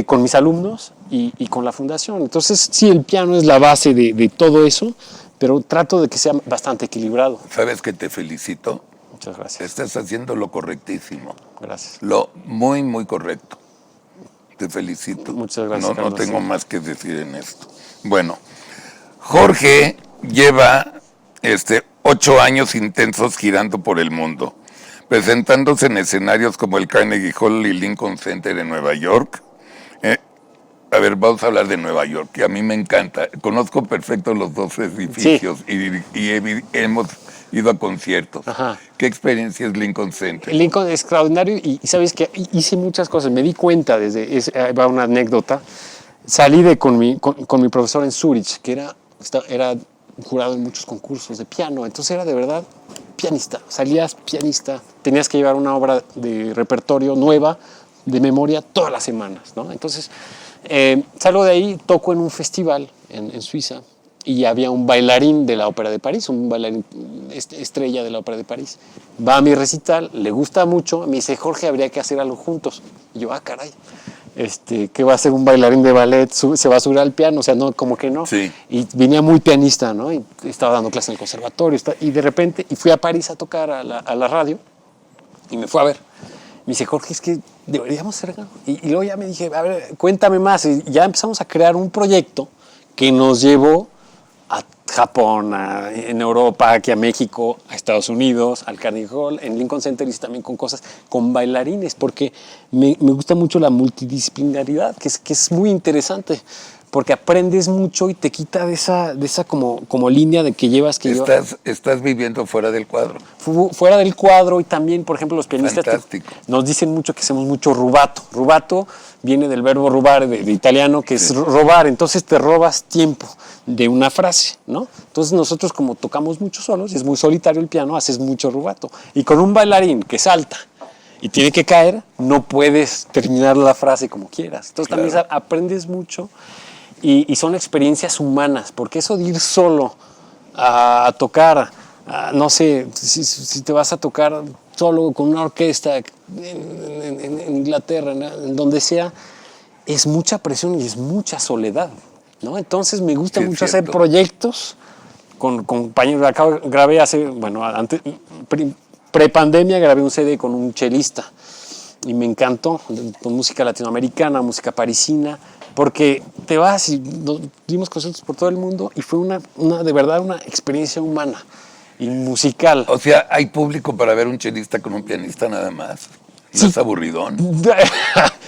con mis alumnos y con la fundación. Entonces, sí, el piano es la base de todo eso, pero trato de que sea bastante equilibrado. ¿Sabes que te felicito? Muchas gracias. Estás haciendo lo correctísimo. Gracias. Lo muy, muy correcto. Te felicito. Muchas gracias, No Carlos, tengo sí. más que decir en esto. Bueno, Jorge lleva 8 años intensos girando por el mundo, presentándose en escenarios como el Carnegie Hall y Lincoln Center en Nueva York. A ver, vamos a hablar de Nueva York, que a mí me encanta. Conozco perfecto los dos edificios hemos ido a conciertos. Ajá. ¿Qué experiencia es Lincoln Center? El Lincoln es extraordinario y sabes que hice muchas cosas. Me di cuenta ahí va una anécdota. Salí con mi profesor en Zurich, que era jurado en muchos concursos de piano. Entonces era de verdad pianista. Salías pianista, tenías que llevar una obra de repertorio nueva, de memoria, todas las semanas, ¿no? Entonces salgo de ahí, toco en un festival en Suiza. Y había un bailarín de la Ópera de París, un bailarín estrella de la Ópera de París. Va a mi recital, le gusta mucho, me dice, Jorge, habría que hacer algo juntos. Y yo, caray, ¿qué va a hacer un bailarín de ballet? ¿Se va a subir al piano? O sea, no, como que no. Sí. Y venía muy pianista, ¿no? Y estaba dando clases en el conservatorio. Y de repente, fui a París a tocar a la radio y me fue a ver. Me dice, Jorge, es que deberíamos hacer algo. Y luego ya me dije, a ver, cuéntame más. Y ya empezamos a crear un proyecto que nos llevó a Japón, en Europa, aquí a México, a Estados Unidos, al Carnegie Hall, en Lincoln Center, y también con bailarines, porque me gusta mucho la multidisciplinaridad, que es muy interesante, porque aprendes mucho y te quita de esa como línea de que llevas Estás viviendo fuera del cuadro. fuera del cuadro. Y también, por ejemplo, los pianistas nos dicen mucho que hacemos mucho rubato. Rubato viene del verbo rubare, de italiano, que es robar. Entonces te robas tiempo de una frase, ¿no? Entonces nosotros, como tocamos mucho solos y es muy solitario el piano, haces mucho rubato. Y con un bailarín que salta y tiene que caer, no puedes terminar la frase como quieras. Entonces también aprendes mucho. Y son experiencias humanas, porque eso de ir solo a tocar, no sé, si te vas a tocar solo con una orquesta en Inglaterra, en donde sea, es mucha presión y es mucha soledad, ¿no? Entonces me gusta mucho hacer proyectos con compañeros. Acá grabé antes, pre-pandemia grabé un CD con un chelista y me encantó, con música latinoamericana, música parisina, porque te vas y dimos conciertos por todo el mundo y fue de verdad una experiencia humana y musical. O sea, ¿hay público para ver un chelista con un pianista nada más? ¿No Sí. es aburridón?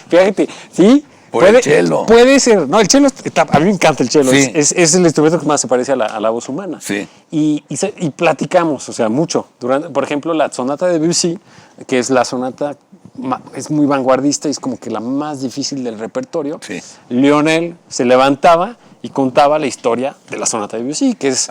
Fíjate, ¿sí? El chelo. Puede ser. No, el chelo, a mí me encanta el chelo. Sí. Es el instrumento que más se parece a la voz humana. Sí. Y platicamos, o sea, mucho. Por ejemplo, la sonata de Debussy, que es la sonata, es muy vanguardista y es como que la más difícil del repertorio. Sí. Lionel se levantaba y contaba la historia de la sonata de Debussy, que es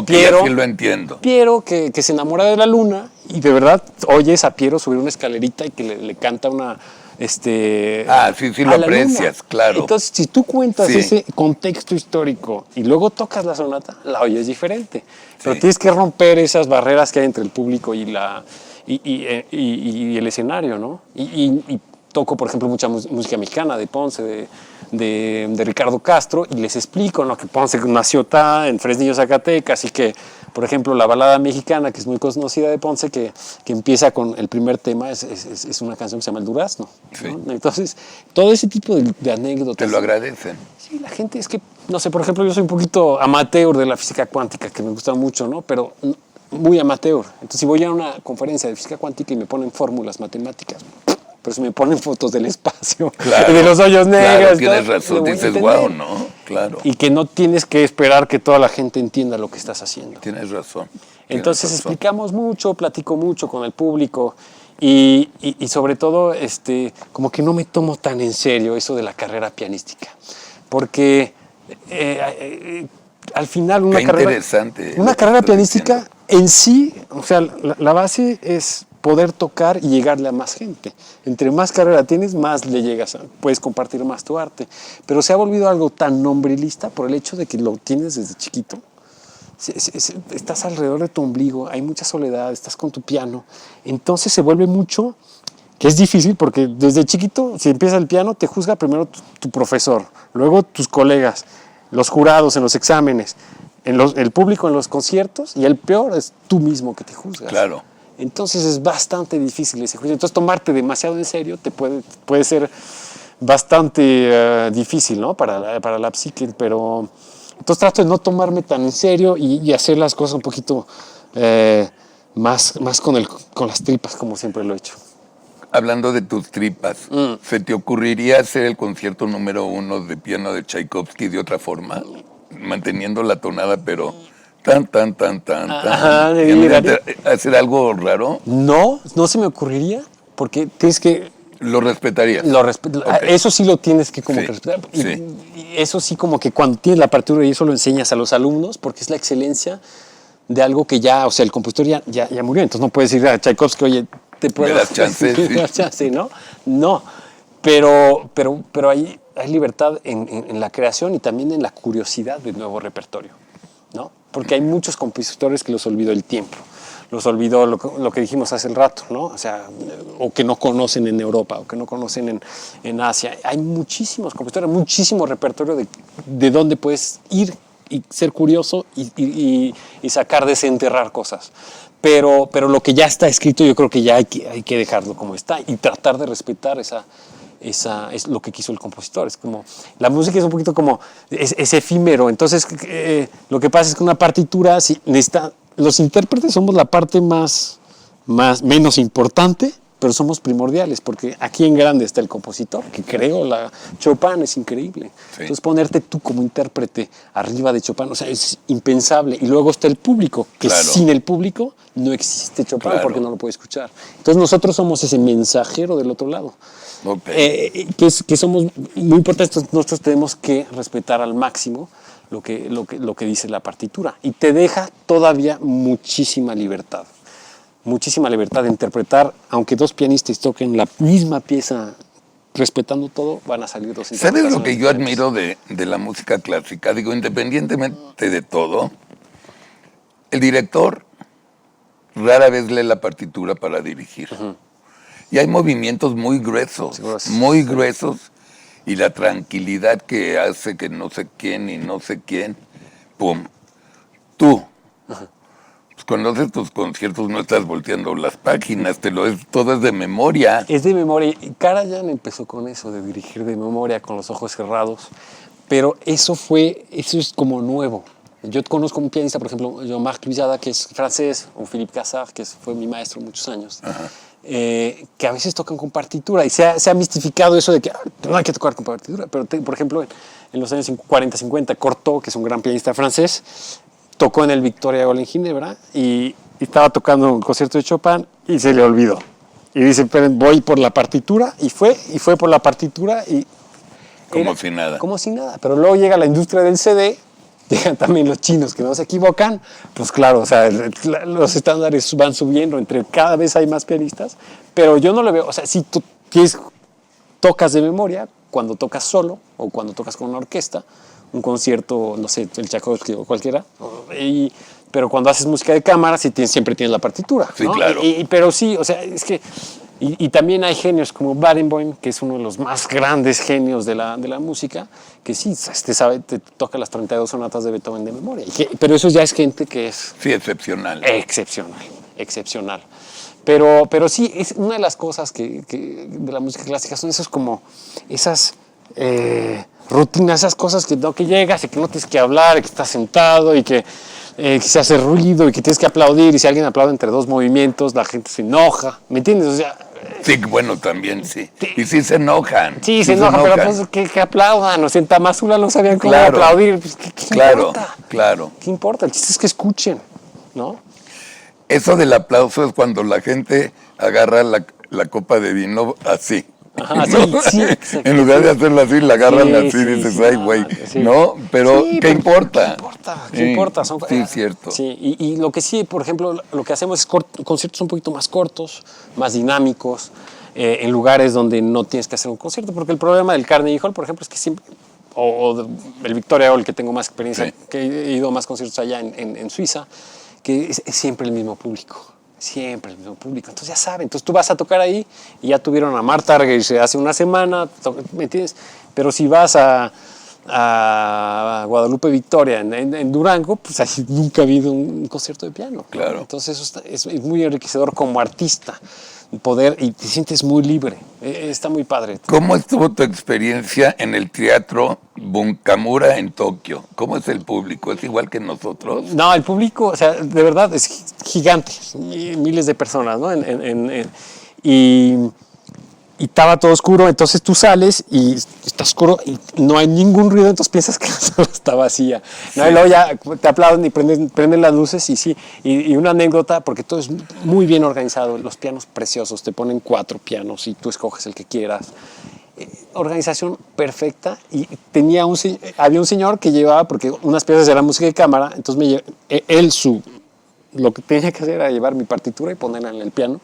Piero. Así lo entiendo. Piero que se enamora de la luna y de verdad oyes a Piero subir una escalerita y que le canta una... sí, a lo la aprecias, luna. claro. Entonces, si tú cuentas Sí. ese contexto histórico y luego tocas la sonata, la oyes diferente. Pero Sí. tienes que romper esas barreras que hay entre el público y el escenario, ¿no? Y toco, por ejemplo, mucha música mexicana de Ponce, de Ricardo Castro, y les explico, ¿no?, que Ponce nació en Fresnillo, Zacatecas, y que, por ejemplo, la balada mexicana, que es muy conocida de Ponce, que empieza con el primer tema, es una canción que se llama El Durazno, ¿no? Sí. Entonces, todo ese tipo de anécdotas. Te lo agradecen. Sí, la gente es que, no sé, por ejemplo, yo soy un poquito amateur de la física cuántica, que me gusta mucho, ¿no? Pero muy amateur. Entonces, si voy a una conferencia de física cuántica y me ponen fórmulas matemáticas, pero si me ponen fotos del espacio, Claro, de los hoyos negros. Claro, tienes le razón, voy a dices, entender. wow, ¿no? Claro. Y que no tienes que esperar que toda la gente entienda lo que estás haciendo. Tienes razón. Entonces Tienes razón. explicamos mucho, platico mucho con el público y sobre todo como que no me tomo tan en serio eso de la carrera pianística. Porque al final una Qué carrera... interesante Una lo que carrera estás pianística diciendo. en sí, o sea, la base es poder tocar y llegarle a más gente. Entre más carrera tienes, más le llegas, puedes compartir más tu arte. Pero se ha volvido algo tan nombrilista por el hecho de que lo tienes desde chiquito. Estás alrededor de tu ombligo, hay mucha soledad, estás con tu piano. Entonces se vuelve mucho, que es difícil porque desde chiquito, si empieza el piano, te juzga primero tu profesor, luego tus colegas, los jurados en los exámenes, el público en los conciertos, y el peor es tú mismo que te juzgas. Claro. Entonces es bastante difícil ese juicio. Entonces tomarte demasiado en serio puede ser bastante difícil, ¿no? Para la psique, pero entonces trato de no tomarme tan en serio y hacer las cosas un poquito más con las tripas, como siempre lo he hecho. Hablando de tus tripas, ¿se te ocurriría hacer el concierto número 1 de piano de Tchaikovsky de otra forma? Manteniendo la tonada, pero tan, tan, tan, tan, Ajá, tan. de ¿Y en vez de verdad. hacer algo raro? No se me ocurriría, porque tienes que ¿Lo respetarías? Ok. eso sí lo tienes que como Sí, que respetar. sí. Y eso sí como que cuando tienes la partitura y eso lo enseñas a los alumnos, porque es la excelencia de algo que ya, o sea, el compositor ya murió. Entonces no puedes decir a Tchaikovsky, oye, te puedo... ¿Me das chance? ¿Me Sí. das chance, no? No, pero hay libertad en la creación y también en la curiosidad del nuevo repertorio, ¿no? Porque hay muchos compositores que los olvidó el tiempo. Los olvidó lo que dijimos hace el rato, ¿no? O sea, o que no conocen en Europa, o que no conocen en Asia. Hay muchísimos compositores, muchísimo repertorio de dónde puedes ir y ser curioso y sacar, desenterrar cosas. Pero lo que ya está escrito, yo creo que ya hay que dejarlo como está y tratar de respetar es lo que quiso el compositor. Es como, la música es un poquito como, es efímero. Entonces, lo que pasa es que una partitura necesita. Los intérpretes somos la parte menos importante, pero somos primordiales, porque aquí en grande está el compositor, que creo, Chopin es increíble. Sí. Entonces ponerte tú como intérprete arriba de Chopin, o sea, es impensable. Y luego está el público, que Claro. sin el público no existe Chopin, Claro. porque no lo puede escuchar. Entonces nosotros somos ese mensajero del otro lado. Ok. Que somos muy importantes. Nosotros tenemos que respetar al máximo lo que dice la partitura, y te deja todavía muchísima libertad de interpretar. Aunque dos pianistas toquen la misma pieza respetando todo, van a salir dos ¿Sabes lo interpretaciones que yo diferentes. admiro de la música clásica? Digo, independientemente de todo, el director rara vez lee la partitura para dirigir. Y hay movimientos muy gruesos, y la tranquilidad que hace que no sé quién y no sé quién, ¡pum! Tú, pues, conoces tus conciertos, no estás volteando las páginas, todo es de memoria. Es de memoria. Y Karajan empezó con eso, de dirigir de memoria, con los ojos cerrados. Pero eso es como nuevo. Yo conozco un pianista, por ejemplo, Jean-Marc Luisada, que es francés, o Philippe Cassard, que fue mi maestro muchos años, que a veces tocan con partitura. Y se ha mistificado eso de que no hay que tocar con partitura. Pero, por ejemplo, en los años 40-50, Cortot, que es un gran pianista francés, tocó en el Victoria Hall en Ginebra y estaba tocando un concierto de Chopin y se le olvidó. Y dice, esperen, voy por la partitura, y fue por la partitura y... Como si nada. Como si nada. Pero luego llega la industria del CD, llegan también los chinos que no se equivocan, pues claro, o sea, los estándares van subiendo, cada vez hay más pianistas, pero yo no le veo, o sea, si tú tocas de memoria, cuando tocas solo o cuando tocas con una orquesta, un concierto, no sé, el Tchaikovsky o cualquiera, pero cuando haces música de cámara siempre tienes la partitura, Sí, ¿no? claro. Pero sí, o sea, es que... Y también hay genios como Barenboim, que es uno de los más grandes genios de la música, que sí, te toca las 32 sonatas de Beethoven de memoria. Pero eso ya es gente que es... Sí, excepcional. Excepcional. Pero sí, es una de las cosas que de la música clásica son esas rutinas, esas cosas que llegas y que no tienes que hablar, y que estás sentado y que se hace ruido y que tienes que aplaudir, y si alguien aplaude entre dos movimientos, la gente se enoja, ¿me entiendes? O sea, Sí, bueno, también sí. Y sí se enojan. sí, se enojan, pero pues que aplaudan. O sea, en Tamazula no sabían cómo Claro. aplaudir. Pues, ¿qué Claro, importa? claro. ¿Qué importa? El chiste es que escuchen, ¿no? Eso del aplauso es cuando la gente agarra la copa de vino así. Ajá, ¿no? sí, exacto. En lugar de hacerlo así, la agarran Sí, así, sí, dices, sí, ay, güey. sí. ¿No? Pero, Sí, ¿qué importa? ¿Qué importa? Sí, es cierto. Sí, y lo que sí, por ejemplo, lo que hacemos es conciertos un poquito más cortos, más dinámicos, en lugares donde no tienes que hacer un concierto, porque el problema del Carnegie Hall, por ejemplo, es que siempre, o el Victoria Hall, que tengo más experiencia, Sí. que he ido a más conciertos allá en Suiza, que es siempre el mismo público. Siempre el mismo público. Entonces ya saben. Entonces tú vas a tocar ahí y ya tuvieron a Martha Argerich hace una semana, ¿me entiendes? Pero si vas a a Guadalupe Victoria en Durango, pues ahí nunca ha habido un concierto de piano. Claro. Entonces es muy enriquecedor como artista poder, y te sientes muy libre. Está muy padre. ¿Cómo estuvo tu experiencia en el teatro Bunkamura en Tokio? ¿Cómo es el público? ¿Es igual que nosotros? No, el público, o sea, de verdad es gigante, miles de personas, ¿no? Y estaba todo oscuro, entonces tú sales y está oscuro y no hay ningún ruido, entonces piensas que la sala está vacía. ¿No? Y luego ya te aplauden y prenden las luces y sí. Y una anécdota, porque todo es muy bien organizado, los pianos preciosos, te ponen 4 pianos y tú escoges el que quieras. Organización perfecta, y había un señor que llevaba, porque unas piezas eran música de cámara, entonces lo que tenía que hacer era llevar mi partitura y ponerla en el piano.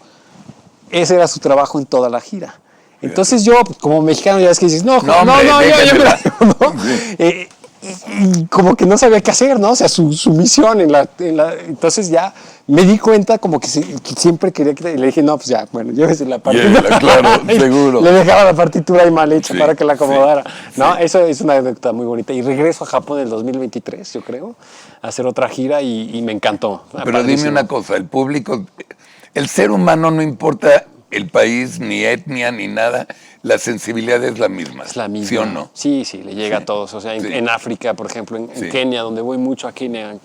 Ese era su trabajo en toda la gira. Entonces yo, como mexicano, ya ves que dices, no, yo me la llevo, ¿no? Sí. Y como que no sabía qué hacer, ¿no? O sea, su misión entonces ya me di cuenta como que siempre quería que... Le dije, no, pues ya, bueno, llévese la partitura. Llévela, claro, seguro. Le dejaba la partitura ahí mal hecha, Sí, para que la acomodara. sí, ¿No? sí. Eso es una anécdota muy bonita. Y regreso a Japón en el 2023, yo creo, a hacer otra gira y me encantó. Pero dime una cosa, el público, el ser humano, no importa el país, ni etnia, ni nada, la sensibilidad es la misma. Es la misma. ¿Sí o no? Sí, le llega Sí. a todos. O sea, Sí. en África, por ejemplo, en Sí. Kenia, donde voy mucho a Kenia,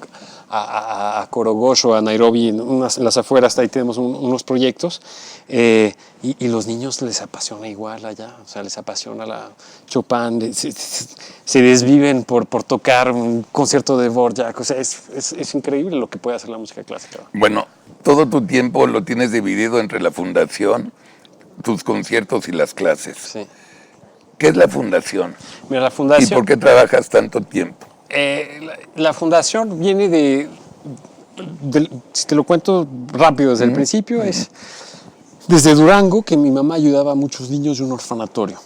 a Korogosho, a Nairobi, en las afueras, ahí tenemos unos proyectos. Y los niños les apasiona igual allá. O sea, les apasiona la Chopin, se desviven por tocar un concierto de Dvorak. O sea, es increíble lo que puede hacer la música clásica. Bueno, todo tu tiempo lo tienes dividido entre la fundación, tus conciertos y las clases. Sí. ¿Qué es la fundación? Mira, la ¿Y fundación... por qué trabajas tanto tiempo? La fundación viene si te lo cuento rápido desde el principio, es desde Durango, que mi mamá ayudaba a muchos niños de un orfanatorio.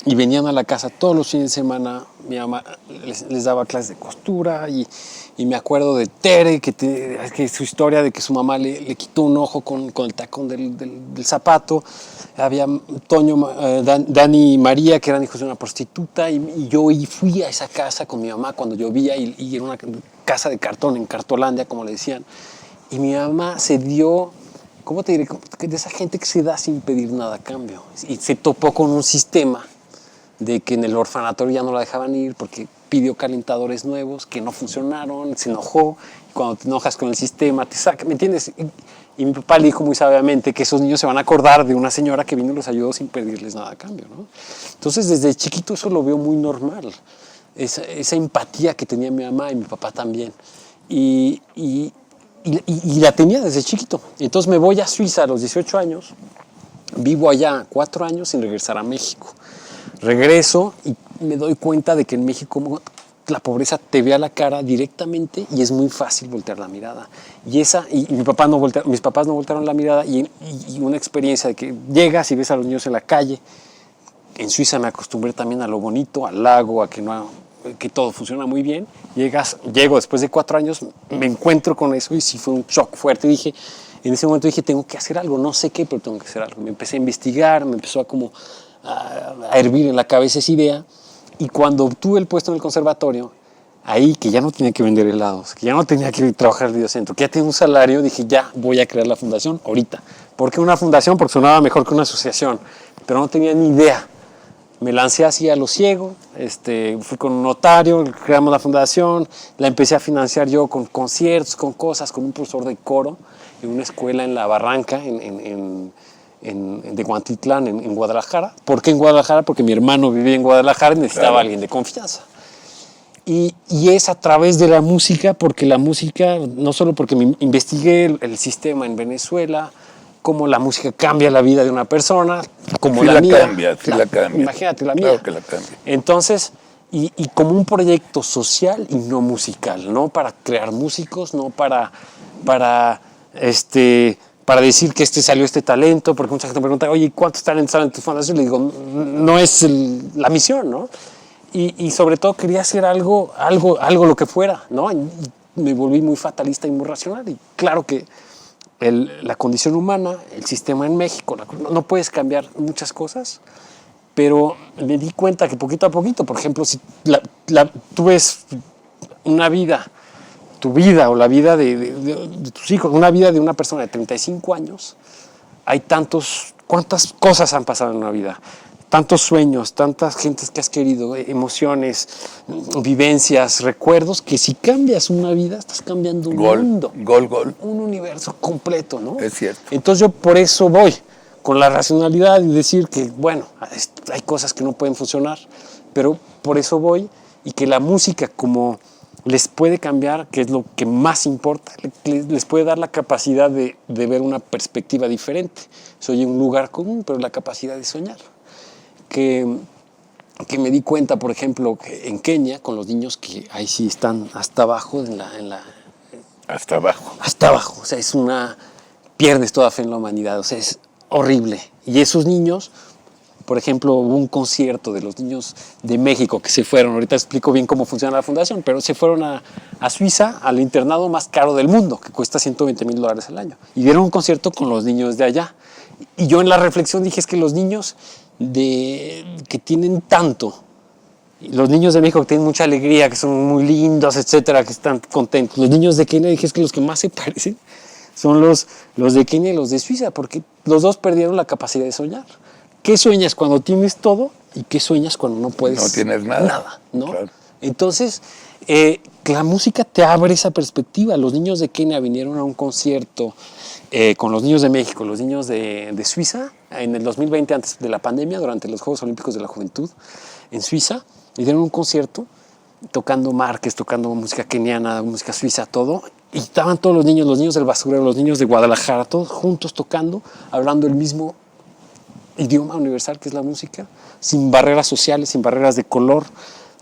Y venían a la casa todos los fines de semana. Mi mamá les daba clases de costura y me acuerdo de Tere, que su historia de que su mamá le quitó un ojo con el tacón del zapato. Había Toño, Dani y María, que eran hijos de una prostituta, y yo fui a esa casa con mi mamá cuando llovía, y era una casa de cartón, en Cartolandia, como le decían. Y mi mamá se dio, ¿cómo te diré? De esa gente que se da sin pedir nada a cambio. Y se topó con un sistema de que en el orfanatorio ya no la dejaban ir porque pidió calentadores nuevos que no funcionaron, se enojó. Cuando te enojas con el sistema, te saca, ¿me entiendes? Y mi papá le dijo muy sabiamente que esos niños se van a acordar de una señora que vino y los ayudó sin pedirles nada a cambio, ¿no? Entonces, desde chiquito eso lo veo muy normal, esa empatía que tenía mi mamá y mi papá también. Y la tenía desde chiquito. Entonces me voy a Suiza a los 18 años, vivo allá 4 años sin regresar a México. Regreso y me doy cuenta de que en México la pobreza te ve a la cara directamente y es muy fácil voltear la mirada. Y mis papás no voltearon la mirada, y una experiencia de que llegas y ves a los niños en la calle. En Suiza me acostumbré también a lo bonito, al lago, a que todo funciona muy bien. Llego después de 4 años, me encuentro con eso y sí fue un shock fuerte. En ese momento dije, tengo que hacer algo, no sé qué, pero tengo que hacer algo. Me empecé a investigar, me empezó a hervir en la cabeza esa idea. Y cuando obtuve el puesto en el conservatorio, ahí que ya no tenía que vender helados, que ya no tenía que trabajar en el videocentro, que ya tenía un salario, dije, ya voy a crear la fundación ahorita. ¿Por qué una fundación? Porque sonaba mejor que una asociación, pero no tenía ni idea. Me lancé así a lo ciego, fui con un notario, creamos la fundación, la empecé a financiar yo con conciertos, con cosas, con un profesor de coro en una escuela en La Barranca, de Guantitlán, en Guadalajara. ¿Por qué en Guadalajara? Porque mi hermano vivía en Guadalajara y necesitaba a alguien de confianza. Y es a través de la música, porque la música, no solo porque me investigué el sistema en Venezuela, cómo la música cambia la vida de una persona, como Sí la la mía. cambia, sí la cambia. Imagínate la mía. Claro que la cambia. Entonces, y como un proyecto social y no musical, no para crear músicos, no para decir que salió este talento, porque mucha gente me pregunta, oye, ¿cuántos talentos salen en tu fundación? Le digo, no es la misión, ¿no? Y sobre todo quería hacer algo lo que fuera, ¿no? Y me volví muy fatalista y muy racional. Y claro que la condición humana, el sistema en México, no puedes cambiar muchas cosas, pero me di cuenta que poquito a poquito, por ejemplo, si tú ves una vida, tu vida o la vida de tus hijos, una vida de una persona de 35 años, hay cuántas cosas han pasado en una vida, tantos sueños, tantas gentes que has querido, emociones, vivencias, recuerdos, que si cambias una vida, estás cambiando un mundo. Gol. Un universo completo, ¿no? Es cierto. Entonces yo por eso voy, con la racionalidad y decir que, bueno, hay cosas que no pueden funcionar, pero por eso voy, y que la música como les puede cambiar, que es lo que más importa, les puede dar la capacidad de ver una perspectiva diferente. Soy un lugar común, pero la capacidad de soñar. Que me di cuenta, por ejemplo, que en Kenia, con los niños que ahí sí están hasta abajo, Hasta abajo. hasta abajo, o sea, pierdes toda fe en la humanidad, o sea, es horrible. Y esos niños, por ejemplo, hubo un concierto de los niños de México que se fueron, ahorita explico bien cómo funciona la fundación, pero se fueron a Suiza, al internado más caro del mundo, que cuesta $120,000 al año, y dieron un concierto con los niños de allá. Y yo en la reflexión dije, es que los niños que tienen tanto, los niños de México que tienen mucha alegría, que son muy lindos, etcétera, que están contentos, los niños de Kenia, dije, es que los que más se parecen son los de Kenia y los de Suiza, porque los dos perdieron la capacidad de soñar. ¿Qué sueñas cuando tienes todo y qué sueñas cuando no puedes? No tienes nada. Nada, ¿no? Claro. Entonces, la música te abre esa perspectiva. Los niños de Kenia vinieron a un concierto con los niños de México, los niños de Suiza, en el 2020, antes de la pandemia, durante los Juegos Olímpicos de la Juventud, en Suiza, y dieron un concierto tocando Márquez, tocando música keniana, música suiza, todo, y estaban todos los niños del basurero, los niños de Guadalajara, todos juntos tocando, hablando el mismo idioma universal que es la música, sin barreras sociales, sin barreras de color,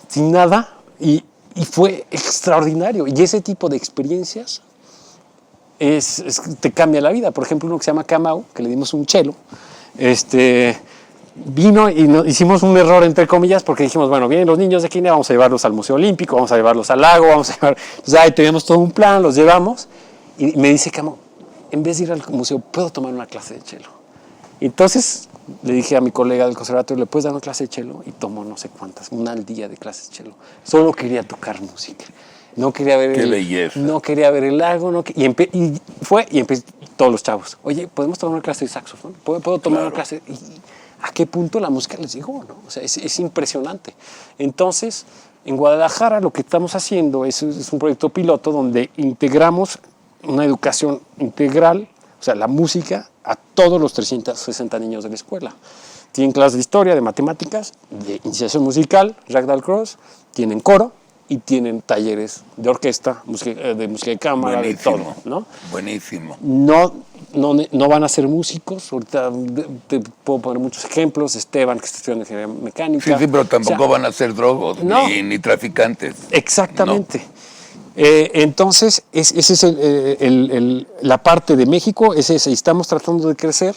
sin nada, y fue extraordinario. Y ese tipo de experiencias te cambia la vida. Por ejemplo, uno que se llama Kamau, que le dimos un chelo, vino y hicimos un error, entre comillas, porque dijimos, bueno, vienen los niños de Kenia, vamos a llevarlos al Museo Olímpico, vamos a llevarlos al lago, vamos a llevar... Entonces ahí teníamos todo un plan, los llevamos, y me dice Kamau, en vez de ir al museo, ¿puedo tomar una clase de chelo? Y entonces le dije a mi colega del conservatorio, ¿le puedes dar una clase de chelo? Y tomó no sé cuántas, una al día de clases de chelo. Solo quería tocar música. No quería ver belleza. No quería ver el lago. Y empecé todos los chavos. Oye, ¿podemos tomar una clase de saxofón? ¿Puedo tomar una clase? Y ¿a qué punto la música les llegó? ¿No? O sea, es impresionante. Entonces, en Guadalajara lo que estamos haciendo es un proyecto piloto donde integramos una educación integral, o sea, la música, a todos los 360 niños de la escuela. Tienen clases de historia, de matemáticas, de iniciación musical, Jacques Dalcroze, tienen coro y tienen talleres de orquesta, de música de cámara, buenísimo, de todo, ¿no? Buenísimo. No van a ser músicos, ahorita te puedo poner muchos ejemplos, Esteban, que está estudiando ingeniería mecánica. Sí, pero tampoco van a ser drogos, no, ni traficantes. Exactamente. No. Entonces, esa es la parte de México, es esa, y estamos tratando de crecer,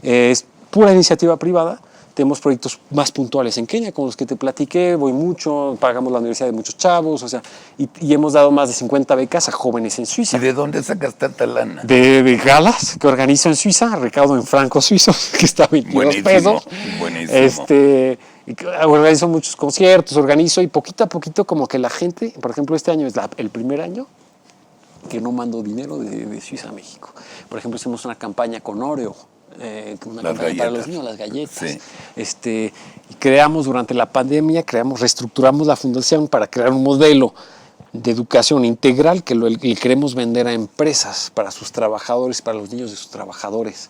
es pura iniciativa privada. Tenemos proyectos más puntuales en Kenia, con los que te platiqué, voy mucho, pagamos la universidad de muchos chavos, o sea, y hemos dado más de 50 becas a jóvenes en Suiza. ¿Y de dónde sacas tanta lana? De galas que organizo en Suiza, recaudo en francos suizos, que está a 22 pesos. Buenísimo. Organizo muchos conciertos, y poquito a poquito como que la gente, por ejemplo, este año es el primer año que no mando dinero de Suiza a México. Por ejemplo, hicimos una campaña con Oreo, una campaña para los niños, las galletas. Sí. Y creamos durante la pandemia, reestructuramos la fundación para crear un modelo de educación integral que le queremos vender a empresas para sus trabajadores, para los niños de sus trabajadores.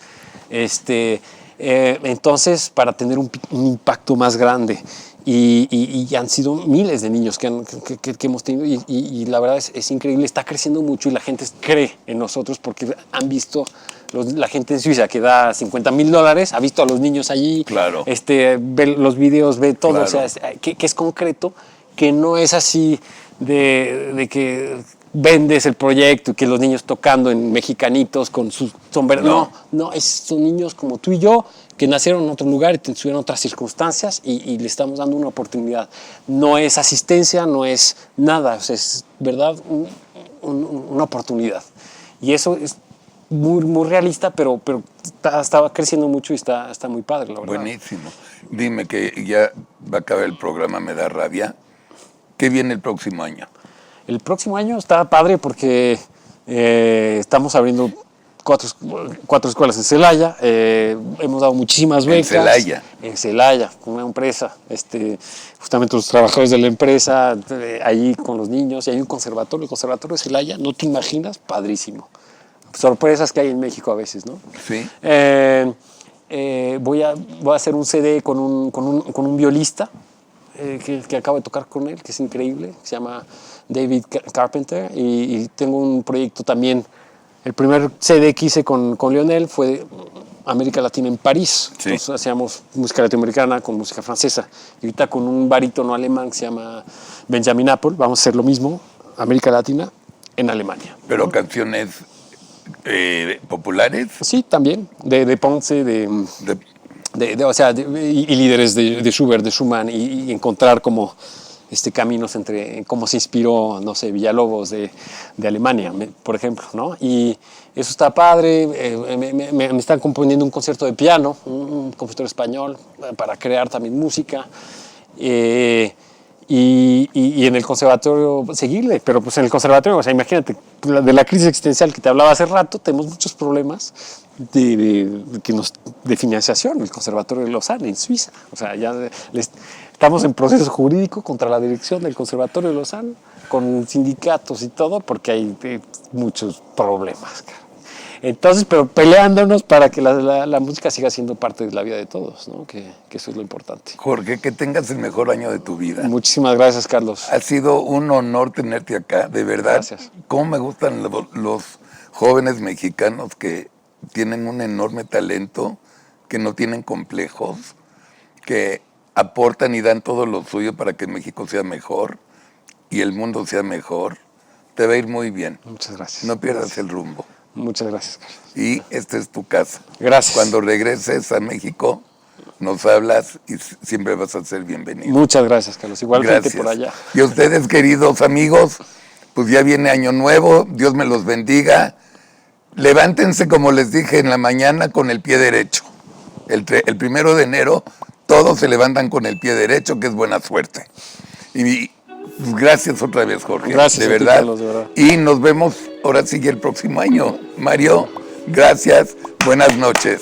Entonces, para tener un impacto más grande. Y han sido miles de niños que hemos tenido y la verdad es increíble, está creciendo mucho y la gente cree en nosotros porque han visto, la gente en Suiza que da $50,000 ha visto a los niños allí, claro. Ve los videos, ve todo, claro. O sea, que es concreto, que no es así de que vendes el proyecto y que los niños tocando en mexicanitos con sus sombreros. No, son niños como tú y yo que nacieron en otro lugar y tuvieron otras circunstancias y le estamos dando una oportunidad. No es asistencia, no es nada, o sea, es verdad una oportunidad. Y eso es muy, muy realista, pero estaba creciendo mucho y está muy padre, la verdad. Buenísimo. Dime que ya va a acabar el programa, me da rabia. ¿Qué viene el próximo año? El próximo año está padre porque estamos abriendo cuatro escuelas en Celaya. Hemos dado muchísimas becas. ¿En Celaya? En Celaya, con una empresa. Justamente los trabajadores de la empresa, allí con los niños. Y hay un conservatorio, el conservatorio de Celaya, no te imaginas, padrísimo. Sorpresas que hay en México a veces, ¿no? Sí. Voy a hacer un CD con un violista que acabo de tocar con él, que es increíble, que se llama David Carpenter, y tengo un proyecto también. El primer CD que hice con Lionel fue América Latina en París. Sí. Entonces hacíamos música latinoamericana con música francesa. Y ahorita con un barítono alemán que se llama Benjamin Apple, vamos a hacer lo mismo, América Latina en Alemania. Pero canciones populares. Sí, también, de Ponce, y líderes de Schubert, de Schumann, y encontrar como caminos entre cómo se inspiró, no sé, Villalobos de Alemania, por ejemplo, ¿no? Y eso está padre. Me están componiendo un concierto de piano, un compositor español, para crear también música. Y en el conservatorio seguirle, pero pues en el conservatorio, o sea, imagínate, de la crisis existencial que te hablaba hace rato, tenemos muchos problemas de financiación, el conservatorio de Lausanne, en Suiza. O sea, ya estamos en proceso jurídico contra la dirección del conservatorio de Lausanne, con sindicatos y todo, porque hay muchos problemas. Entonces, pero peleándonos para que la música siga siendo parte de la vida de todos, ¿no? Que eso es lo importante. Jorge, que tengas el mejor año de tu vida. Muchísimas gracias, Carlos. Ha sido un honor tenerte acá, de verdad. Gracias. Cómo me gustan los jóvenes mexicanos que tienen un enorme talento, que no tienen complejos, que aportan y dan todo lo suyo para que México sea mejor y el mundo sea mejor. Te va a ir muy bien. Muchas gracias. No pierdas el rumbo. Muchas gracias, Carlos. Y esta es tu casa. Gracias. Cuando regreses a México, nos hablas y siempre vas a ser bienvenido. Muchas gracias, Carlos. Igualmente Gracias. por allá. Y a ustedes, queridos amigos, pues ya viene Año Nuevo. Dios me los bendiga. Levántense, como les dije en la mañana, con el pie derecho. El 1 de enero, todos se levantan con el pie derecho, que es buena suerte. Y pues, gracias otra vez, Jorge. Gracias, de a ti, verdad. Carlos, de verdad. Y nos vemos ahora sí el próximo año. Mario, gracias. Buenas noches.